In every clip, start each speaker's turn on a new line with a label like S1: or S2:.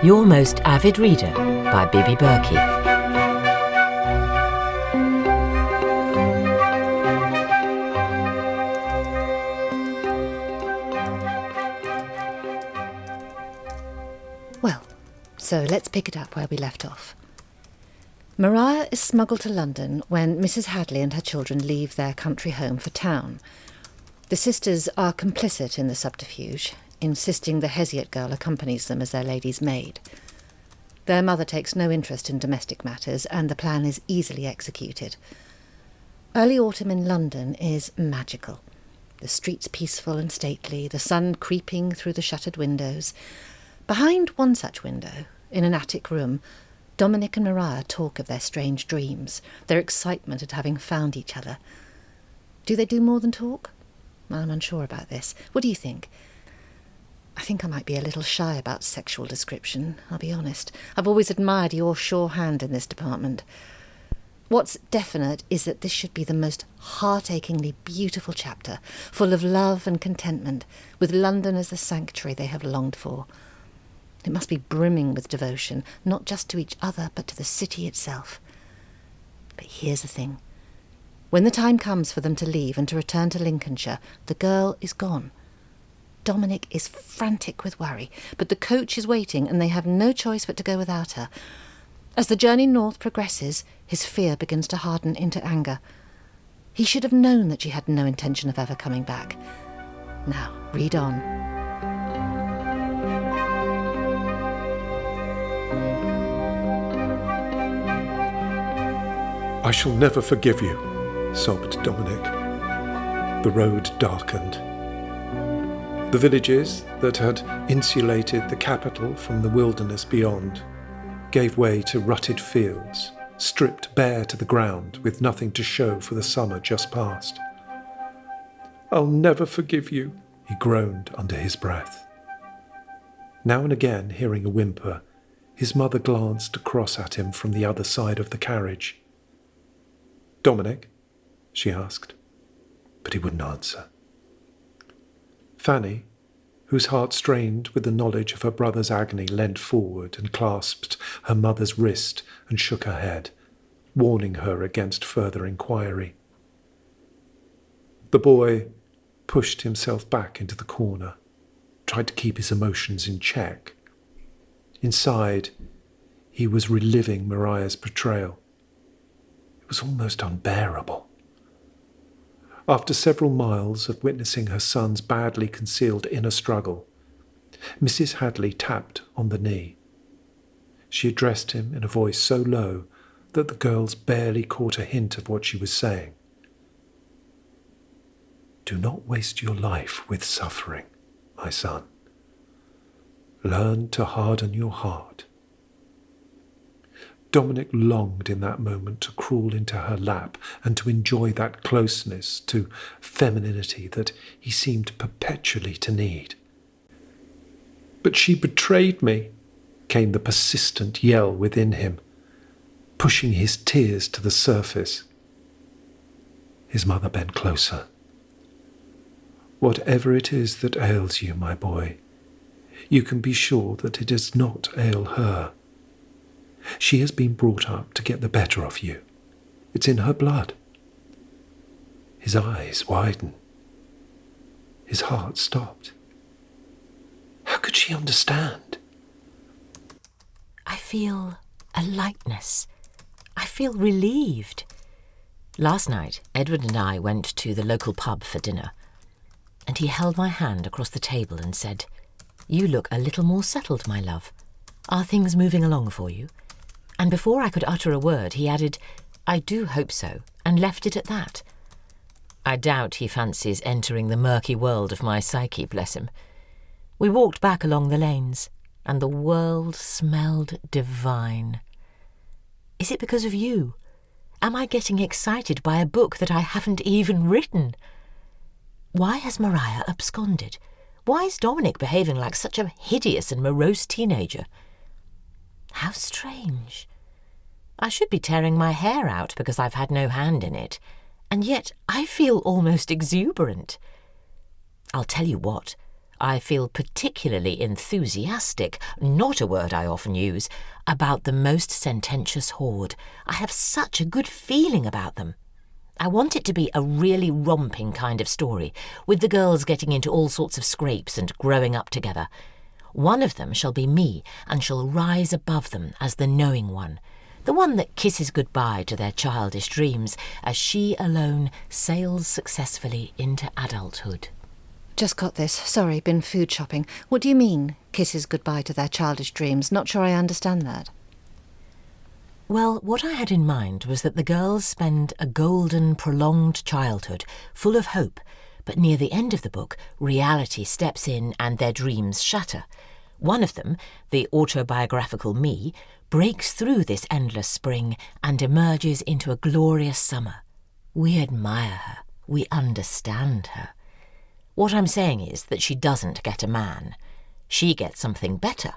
S1: Your Most Avid Reader by Bibi Berki.
S2: Well, so let's pick it up where we left off. Maria is smuggled to London when Mrs. Hadley and her children leave their country home for town. The sisters are complicit in the subterfuge, insisting the Hesiot girl accompanies them as their lady's maid. Their mother takes no interest in domestic matters, and the plan is easily executed. Early autumn in London is magical. The streets peaceful and stately, the sun creeping through the shuttered windows. Behind one such window, in an attic room, Dominic and Maria talk of their strange dreams, their excitement at having found each other. Do they do more than talk? I'm unsure about this. What do you think? I think I might be a little shy about sexual description, I'll be honest. I've always admired your sure hand in this department. What's definite is that this should be the most heart-achingly beautiful chapter, full of love and contentment, with London as the sanctuary they have longed for. It must be brimming with devotion, not just to each other, but to the city itself. But here's the thing. When the time comes for them to leave and to return to Lincolnshire, the girl is gone. Dominic is frantic with worry, but the coach is waiting and they have no choice but to go without her. As the journey north progresses, his fear begins to harden into anger. He should have known that she had no intention of ever coming back. Now, read on.
S3: I shall never forgive you, sobbed Dominic. The road darkened. The villages that had insulated the capital from the wilderness beyond gave way to rutted fields, stripped bare to the ground with nothing to show for the summer just past. I'll never forgive you, he groaned under his breath. Now and again, hearing a whimper, his mother glanced across at him from the other side of the carriage. Dominic? She asked, but he wouldn't answer. Fanny, whose heart strained with the knowledge of her brother's agony, leant forward and clasped her mother's wrist and shook her head, warning her against further inquiry. The boy pushed himself back into the corner, tried to keep his emotions in check. Inside, he was reliving Maria's betrayal. It was almost unbearable. After several miles of witnessing her son's badly concealed inner struggle, Mrs. Hadley tapped on the knee. She addressed him in a voice so low that the girls barely caught a hint of what she was saying. Do not waste your life with suffering, my son. Learn to harden your heart. Dominic longed in that moment to crawl into her lap and to enjoy that closeness to femininity that he seemed perpetually to need. But she betrayed me, came the persistent yell within him, pushing his tears to the surface. His mother bent closer. Whatever it is that ails you, my boy, you can be sure that it does not ail her. She has been brought up to get the better of you. It's in her blood. His eyes widened. His heart stopped. How could she understand?
S1: I feel a lightness. I feel relieved. Last night, Edward and I went to the local pub for dinner, and he held my hand across the table and said, "You look a little more settled, my love. Are things moving along for you?" And before I could utter a word, he added, "I do hope so," and left it at that. I doubt he fancies entering the murky world of my psyche, bless him. We walked back along the lanes, and the world smelled divine. Is it because of you? Am I getting excited by a book that I haven't even written? Why has Maria absconded? Why is Dominic behaving like such a hideous and morose teenager? How strange. I should be tearing my hair out because I've had no hand in it, and yet I feel almost exuberant. I'll tell you what, I feel particularly enthusiastic, not a word I often use, about the most sententious horde. I have such a good feeling about them. I want it to be a really romping kind of story, with the girls getting into all sorts of scrapes and growing up together. One of them shall be me, and shall rise above them as the knowing one, the one that kisses goodbye to their childish dreams as she alone sails successfully into adulthood.
S2: Just got this. Sorry, been food shopping. What do you mean, kisses goodbye to their childish dreams? Not sure I understand that.
S1: Well, what I had in mind was that the girls spend a golden, prolonged childhood, full of hope, but near the end of the book, reality steps in and their dreams shatter. One of them, the autobiographical me, breaks through this endless spring and emerges into a glorious summer. We admire her. We understand her. What I'm saying is that she doesn't get a man. She gets something better.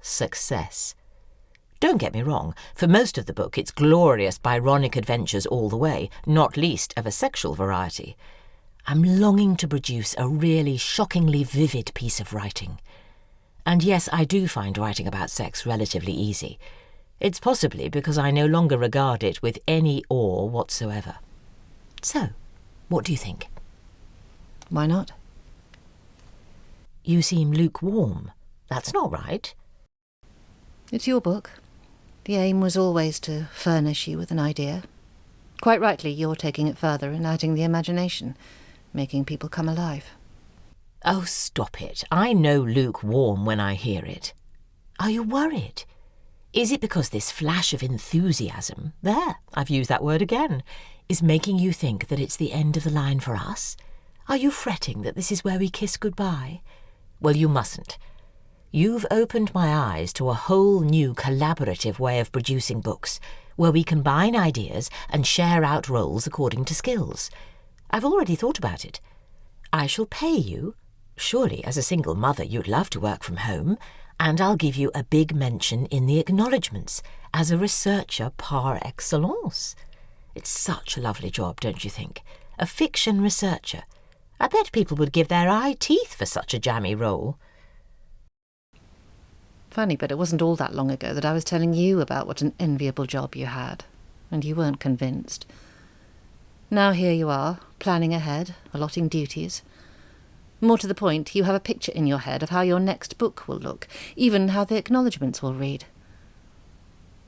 S1: Success. Don't get me wrong, for most of the book it's glorious Byronic adventures all the way, not least of a sexual variety. I'm longing to produce a really shockingly vivid piece of writing. And yes, I do find writing about sex relatively easy. It's possibly because I no longer regard it with any awe whatsoever. So, what do you think?
S2: Why not?
S1: You seem lukewarm. That's not right.
S2: It's your book. The aim was always to furnish you with an idea. Quite rightly, you're taking it further and adding the imagination, making people come alive.
S1: Oh, stop it. I know lukewarm when I hear it. Are you worried? Is it because this flash of enthusiasm, there, I've used that word again, is making you think that it's the end of the line for us? Are you fretting that this is where we kiss goodbye? Well, you mustn't. You've opened my eyes to a whole new collaborative way of producing books, where we combine ideas and share out roles according to skills. I've already thought about it. I shall pay you. Surely, as a single mother, you'd love to work from home, and I'll give you a big mention in the acknowledgements as a researcher par excellence. It's such a lovely job, don't you think? A fiction researcher. I bet people would give their eye teeth for such a jammy role.
S2: Funny, but it wasn't all that long ago that I was telling you about what an enviable job you had, and you weren't convinced. Now here you are, planning ahead, allotting duties. More to the point, you have a picture in your head of how your next book will look, even how the acknowledgements will read.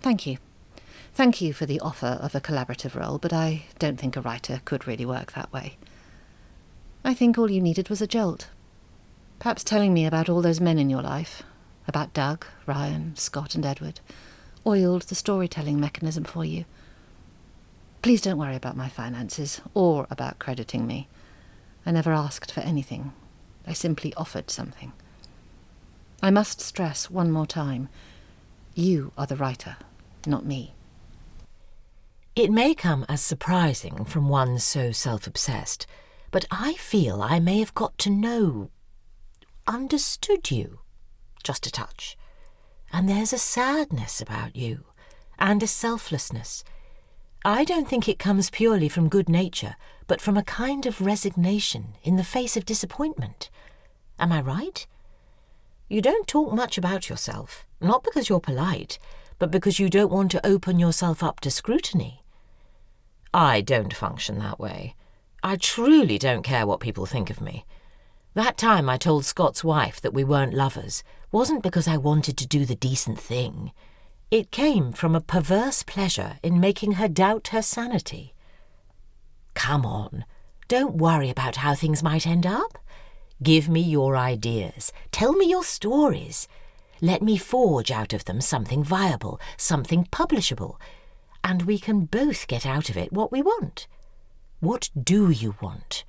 S2: Thank you. Thank you for the offer of a collaborative role, but I don't think a writer could really work that way. I think all you needed was a jolt. Perhaps telling me about all those men in your life, about Doug, Ryan, Scott and Edward, oiled the storytelling mechanism for you. Please don't worry about my finances, or about crediting me. I never asked for anything. I simply offered something. I must stress one more time, you are the writer, not me.
S1: It may come as surprising from one so self-obsessed, but I feel I may have got to know, understood you, just a touch. And there's a sadness about you, and a selflessness. I don't think it comes purely from good nature, but from a kind of resignation in the face of disappointment. Am I right? You don't talk much about yourself, not because you're polite, but because you don't want to open yourself up to scrutiny. I don't function that way. I truly don't care what people think of me. That time I told Scott's wife that we weren't lovers wasn't because I wanted to do the decent thing. It came from a perverse pleasure in making her doubt her sanity. Come on, don't worry about how things might end up. Give me your ideas. Tell me your stories. Let me forge out of them something viable, something publishable, and we can both get out of it what we want. What do you want?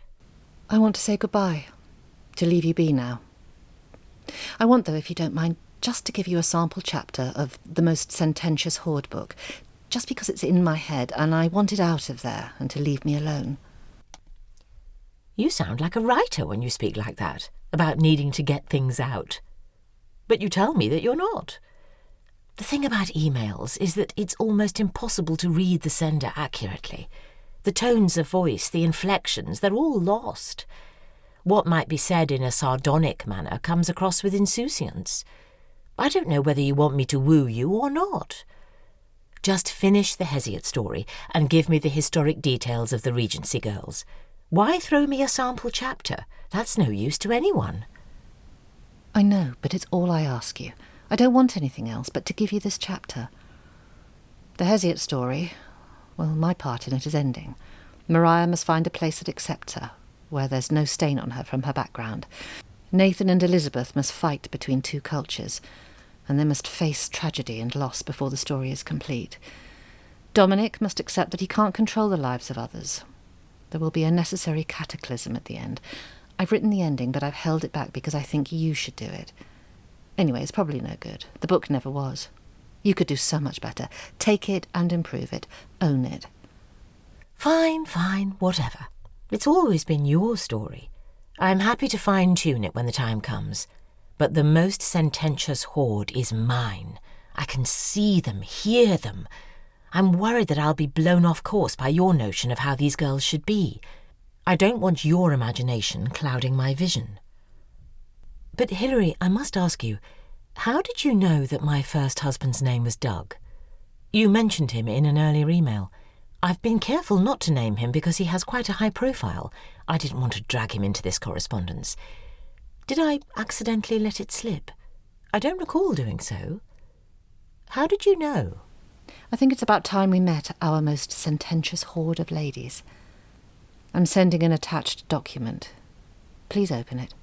S2: I want to say goodbye, to leave you be now. I want, though, if you don't mind, just to give you a sample chapter of the Most Sententious Horde book, just because it's in my head and I want it out of there and to leave me alone.
S1: You sound like a writer when you speak like that, about needing to get things out. But you tell me that you're not. The thing about emails is that it's almost impossible to read the sender accurately. The tones of voice, the inflections, they're all lost. what might be said in a sardonic manner comes across with insouciance. I don't know whether you want me to woo you or not. Just finish the Hesiot story and give me the historic details of the Regency girls. Why throw me a sample chapter? That's no use to anyone.
S2: I know, but it's all I ask you. I don't want anything else but to give you this chapter. The Hesiot story, well, my part in it is ending. Maria must find a place that accepts her, where there's no stain on her from her background. Nathan and Elizabeth must fight between two cultures, and they must face tragedy and loss before the story is complete. Dominic must accept that he can't control the lives of others. There will be a necessary cataclysm at the end. I've written the ending, but I've held it back because I think you should do it. Anyway, it's probably no good. The book never was. You could do so much better. Take it and improve it. Own it.
S1: Fine, whatever. It's always been your story. I'm happy to fine-tune it when the time comes. But the most sententious horde is mine. I can see them, hear them. I'm worried that I'll be blown off course by your notion of how these girls should be. I don't want your imagination clouding my vision. But, Hilary, I must ask you, how did you know that my first husband's name was Doug? You mentioned him in an earlier email. I've been careful not to name him because he has quite a high profile. I didn't want to drag him into this correspondence. Did I accidentally let it slip? I don't recall doing so. How did you know?
S2: I think it's about time we met our most sententious horde of ladies. I'm sending an attached document. Please open it.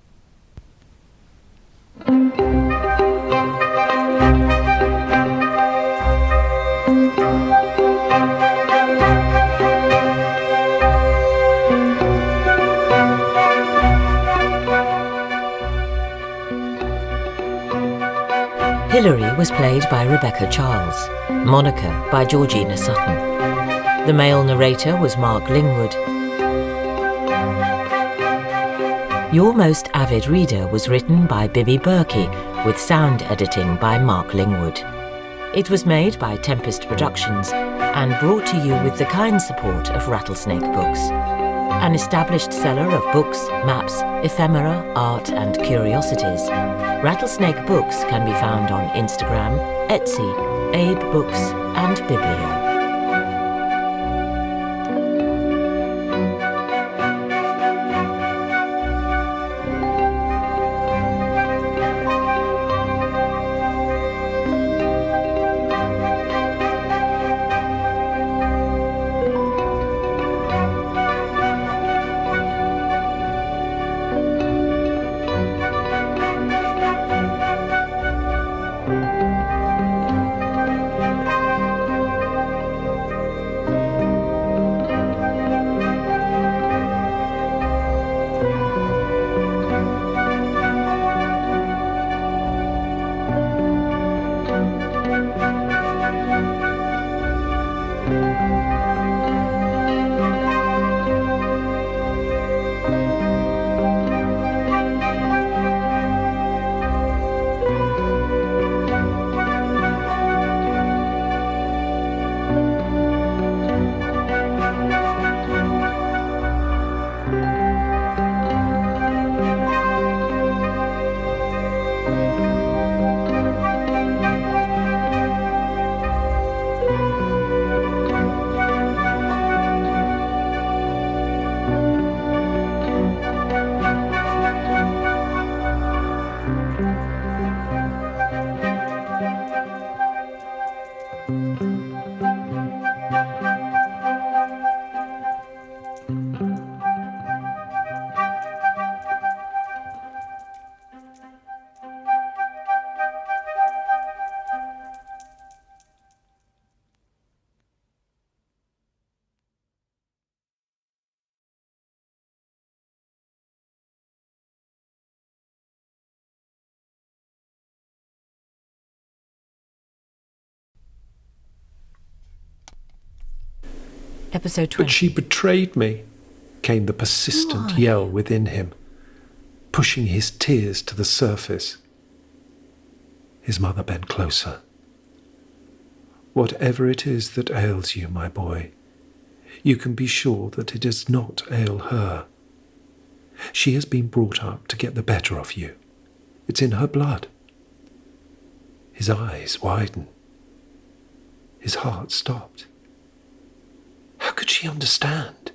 S1: Hilary was played by Rebecca Charles, Monica by Georgina Sutton. The male narrator was Mark Lingwood. Your Most Avid Reader was written by Bibi Berki, with sound editing by Mark Lingwood. It was made by Tempest Productions and brought to you with the kind support of Rattlesnake Books, an established seller of books, maps, ephemera, art and curiosities. Rattlesnake Books can be found on Instagram, Etsy, Abe Books and Biblio. Episode 20.
S3: But she betrayed me, came the persistent yell within him, pushing his tears to the surface. His mother bent closer. Whatever it is that ails you, my boy, you can be sure that it does not ail her. She has been brought up to get the better of you. It's in her blood. His eyes widened. His heart stopped. How could she understand?